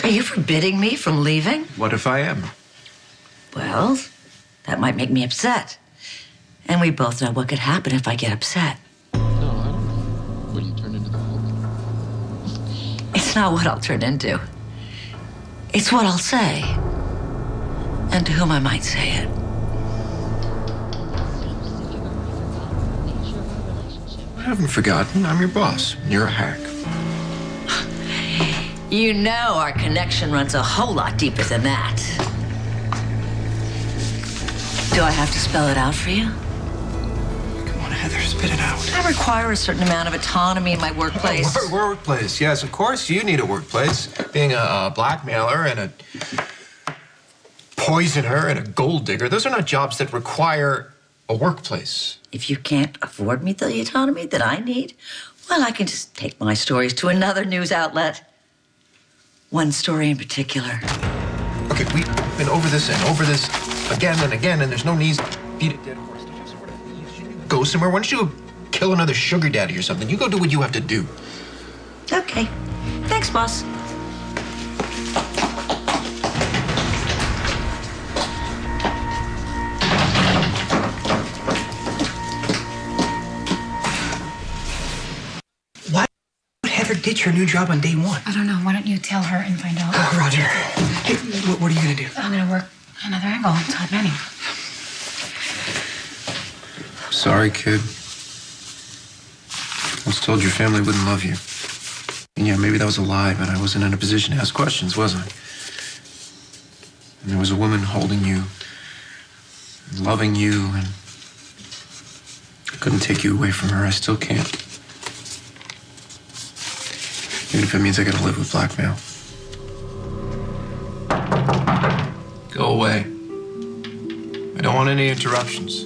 Are you forbidding me from leaving? What if I am? Well, that might make me upset. And we both know what could happen if I get upset. No, I don't know. What do you turn into the Hulk? It's not what I'll turn into. It's what I'll say. And to whom I might say it. I haven't forgotten. I'm your boss. You're a hack. You know our connection runs a whole lot deeper than that. Do I have to spell it out for you? Come on, Heather, spit it out. I require a certain amount of autonomy in my workplace. Workplace, yes, of course you need a workplace. Being a blackmailer and a poisoner and a gold digger, those are not jobs that require a workplace. If you can't afford me the autonomy that I need, well, I can just take my stories to another news outlet. One story in particular. Okay, we've been over this and over this again and again, and there's no need to beat a dead horse. Go somewhere. Why don't you kill another sugar daddy or something? You go do what you have to do. Okay. Thanks, boss. Why would Heather ditch her new job on day one? I don't know. Why don't you tell her and find out? Roger. Hey, what are you gonna do? I'm gonna work another angle on Todd Manning. Sorry, kid. I was told your family wouldn't love you. And yeah, maybe that was a lie, but I wasn't in a position to ask questions, was I? And there was a woman holding you, loving you, and I couldn't take you away from her. I still can't. Even if it means I gotta live with blackmail. Go away. I don't want any interruptions.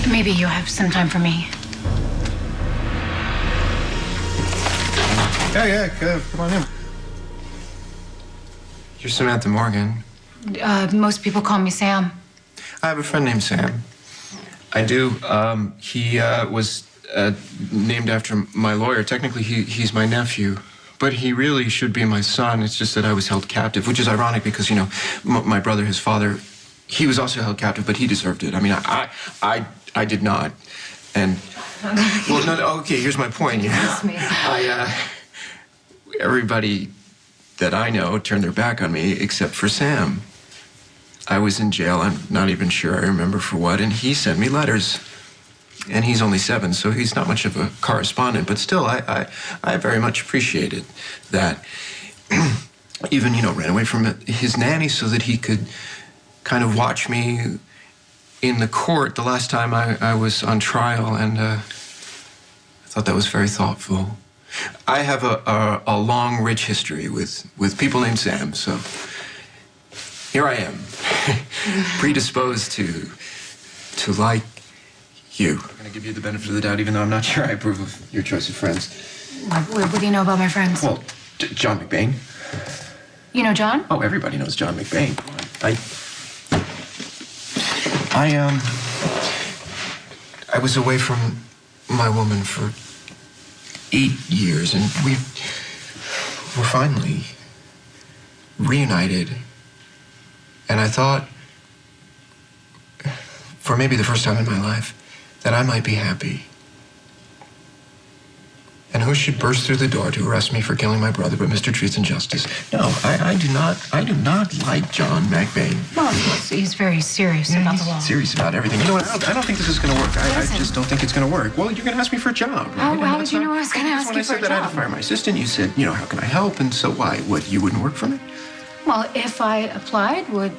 Maybe you have some time for me. Yeah, come on in. You're Samantha Morgan. Most people call me Sam. I have a friend named Sam. I do. He was named after my lawyer. Technically, he's my nephew. But he really should be my son. It's just that I was held captive, which is ironic because, you know, my brother, his father, he was also held captive, but he deserved it. I mean, I did not. And, well, no, okay, here's my point. You know, everybody that I know turned their back on me except for Sam. I was in jail. I'm not even sure I remember for what. And he sent me letters. And he's only 7, so he's not much of a correspondent. But still, I very much appreciated that. Even, you know, ran away from his nanny so that he could kind of watch me in the court the last time I was on trial. And I thought that was very thoughtful. I have a long, rich history with people named Sam, so here I am, predisposed to like you. I'm going to give you the benefit of the doubt, even though I'm not sure I approve of your choice of friends. What do you know about my friends? Well, John McBain. You know John? Oh, everybody knows John McBain. I was away from my woman for 8 years, and we're finally reunited. And I thought, for maybe the first time in my life, that I might be happy. And who should burst through the door to arrest me for killing my brother but Mr. Truth and Justice? No, I do not like John McBain. Well, he's very serious about the law. Serious about everything. You know what? I don't think this is going to work. I just don't think it's going to work. Well, you're going to ask me for a job, right? How did you know I was going to ask you for a When I said that I had to job? fire my assistant, you said, you know, how can I help? And so why? What, you wouldn't work for me? Well, if I applied, would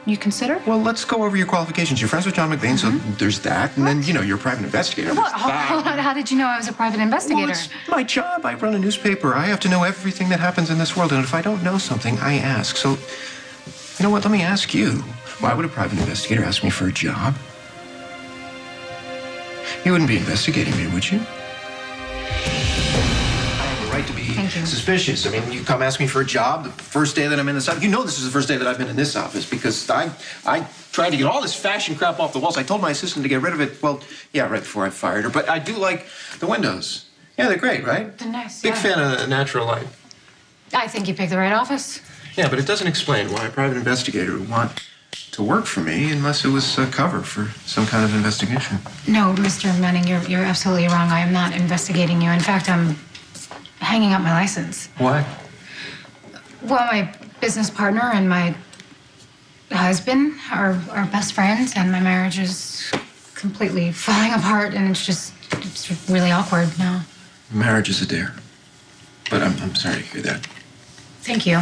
you consider? Well, let's go over your qualifications. You're friends with John McBain, so there's that. And then, you know, you're a private investigator. What? How did you know I was a private investigator? Well, it's my job. I run a newspaper. I have to know everything that happens in this world. And if I don't know something, I ask. So, you know what? Let me ask you. Why would a private investigator ask me for a job? You wouldn't be investigating me, would you? Right to be suspicious. I mean, you come ask me for a job the first day that I'm in this office. You know this is the first day that I've been in this office because I tried to get all this fashion crap off the walls. I told my assistant to get rid of it, well, yeah, right before I fired her. But I do like the windows. Yeah, they're great, right? They're nice, Big fan of the natural light. I think you picked the right office. Yeah, but it doesn't explain why a private investigator would want to work for me unless it was a cover for some kind of investigation. No, Mr. Manning, you're absolutely wrong. I am not investigating you. In fact, I'm hanging up my license. Why? Well, my business partner and my husband are best friends, and my marriage is completely falling apart, and it's really awkward now. Marriage is a dare. But I'm sorry to hear that. Thank you.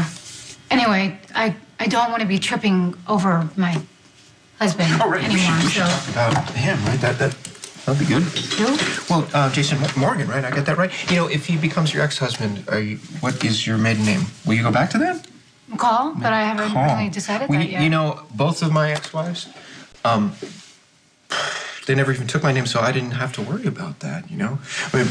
Anyway, I don't want to be tripping over my husband anymore. We should talk about him, right? That'd be good. Who? Well, Jason Morgan, right? I get that right? You know, if he becomes your ex-husband, what is your maiden name? Will you go back to that? McCall, but I haven't really decided that yet. You know, both of my ex-wives, they never even took my name, so I didn't have to worry about that, you know? I mean,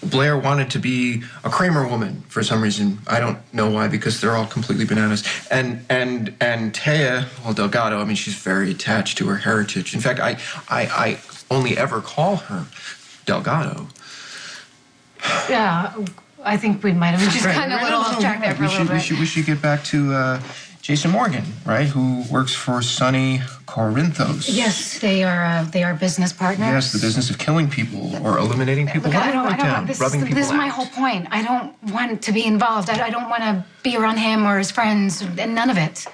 Blair wanted to be a Kramer woman for some reason. I don't know why, because they're all completely bananas. And Taya, well, Delgado, I mean, she's very attached to her heritage. In fact, I only ever call her Delgado. Yeah, I think we might have just gotten a little off track there for a little bit. We should get back to Jason Morgan, right? Who works for Sonny Corinthos. Yes, they are business partners. Yes, the business of killing people or eliminating people. Look, this is my whole point. I don't want to be involved. I don't want to be around him or his friends, and none of it.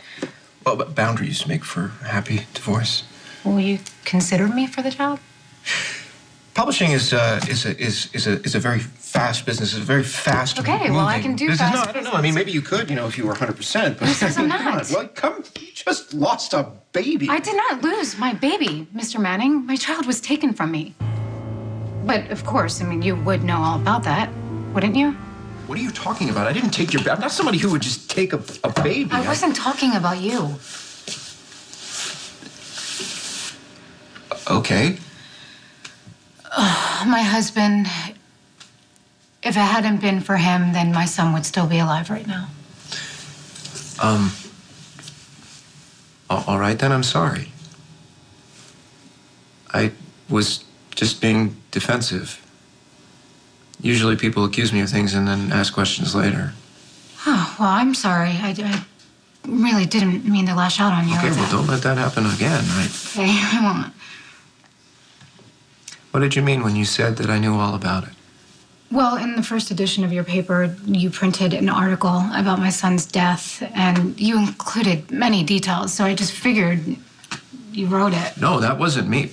Well, but boundaries make for a happy divorce. Will you consider me for the job? Publishing is a very fast business. It's a very fast. Okay, well, I can do business. fast No, I don't know. I mean, maybe you could, you know, if you were 100%. But Who says I'm not? Come on. Well, you just lost a baby. I did not lose my baby, Mr. Manning. My child was taken from me. But of course, I mean, you would know all about that, wouldn't you? What are you talking about? I didn't take your baby. I'm not somebody who would just take a baby. I wasn't talking about you. Okay. My husband, if it hadn't been for him, then my son would still be alive right now. All right, then I'm sorry. I was just being defensive. Usually people accuse me of things and then ask questions later. Oh, well, I'm sorry. I really didn't mean to lash out on you. Okay, well, don't let that happen again, right? Okay, I won't. What did you mean when you said that I knew all about it? Well, in the first edition of your paper, you printed an article about my son's death, and you included many details, so I just figured you wrote it. No, that wasn't me.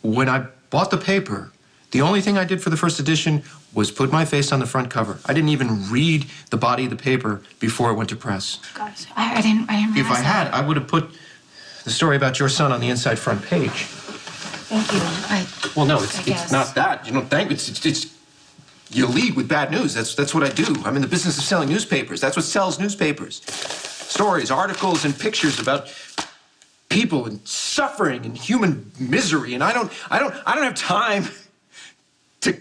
When I bought the paper, the only thing I did for the first edition was put my face on the front cover. I didn't even read the body of the paper before it went to press. Gosh, I didn't realize If I had, that. I would have put the story about your son on the inside front page. Thank you. Well, no, I it's guess. not that. You don't thank it's you lead with bad news. That's what I do. I'm in the business of selling newspapers. That's what sells newspapers. Stories, articles, and pictures about people and suffering and human misery. And I don't have time to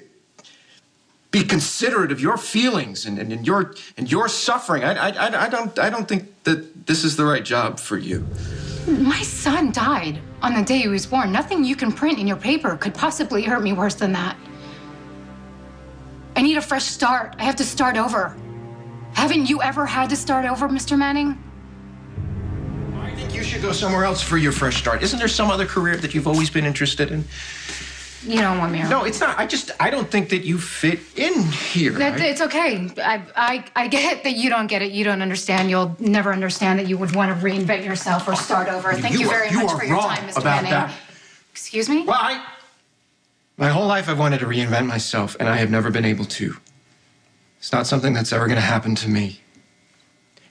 be considerate of your feelings and your suffering. I don't think that this is the right job for you. My son died on the day he was born. Nothing you can print in your paper could possibly hurt me worse than that. I need a fresh start. I have to start over. Haven't you ever had to start over, Mr. Manning? I think you should go somewhere else for your fresh start. Isn't there some other career that you've always been interested in? You don't want me around. No, it's not. I don't think that you fit in here. Right? It's okay. I get that you don't get it. You don't understand. You'll never understand that you would want to reinvent yourself or start over. Thank you very much for your time, Mr. Manning. That. Excuse me? Well, my whole life I've wanted to reinvent myself, and I have never been able to. It's not something that's ever going to happen to me.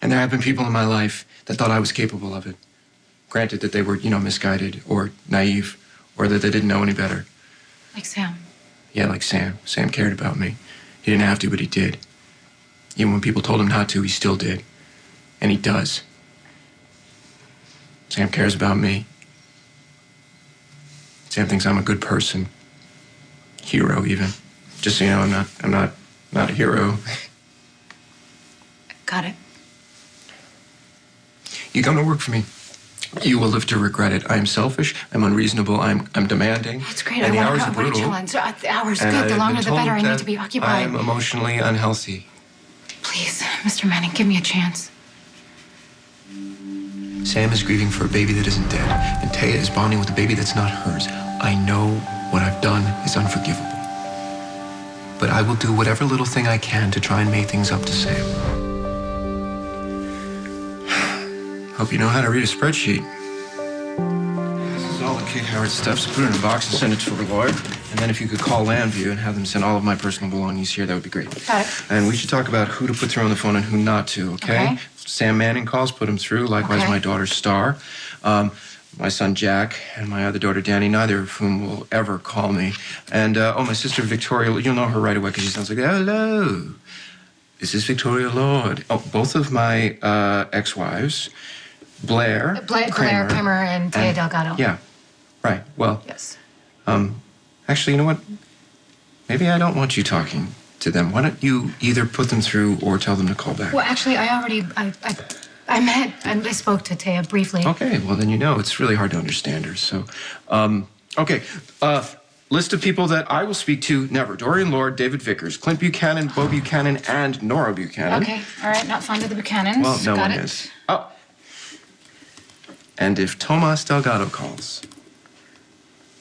And there have been people in my life that thought I was capable of it. Granted that they were, misguided or naive, or that they didn't know any better. Like Sam. Yeah, like Sam. Sam cared about me. He didn't have to, but he did. Even when people told him not to, he still did. And he does. Sam cares about me. Sam thinks I'm a good person. Hero, even. Just so you know, I'm not a hero. Got it. You come to work for me. You will live to regret it. I am selfish. I'm unreasonable. I'm demanding. That's great. And the I hours want are to brutal. challenge. The hours And good. The I've longer, been the better. told I need that to be occupied. I'm emotionally unhealthy. Please. Mr. Manning, give me a chance. Sam is grieving for a baby that isn't dead, and Taya is bonding with a baby that's not hers. I know what I've done is unforgivable. But I will do whatever little thing I can to try and make things up to Sam. Hope you know how to read a spreadsheet. This is all the Kate Howard stuff, so put it in a box and send it to her lawyer. And then if you could call Landview and have them send all of my personal belongings here, that would be great. Got it. And we should talk about who to put through on the phone and who not to, okay? Okay. If Sam Manning calls, put him through. Likewise, Okay. my daughter Star. My son Jack and my other daughter Danny, neither of whom will ever call me. And, my sister Victoria, you'll know her right away because she sounds like, hello, this is Victoria Lord. Oh, both of my ex-wives, Blair Kramer and Taya Delgado. Yeah, right. Well, Yes. actually, you know what? Maybe I don't want you talking to them. Why don't you either put them through or tell them to call back? Well, actually, I spoke to Taya briefly. Okay, well, then you know it's really hard to understand her. So, okay. List of people that I will speak to never. Dorian Lord, David Vickers, Clint Buchanan, Bo Buchanan, and Nora Buchanan. Okay, all right, not fond of the Buchanans. Well, no Got one it. is. Oh. And if Tomas Delgado calls,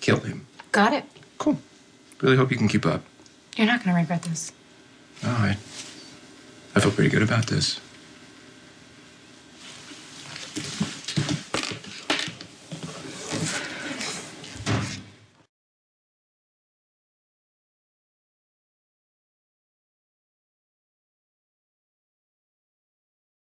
kill him. Got it. Cool. Really hope you can keep up. You're not going to regret this. All right. I feel pretty good about this.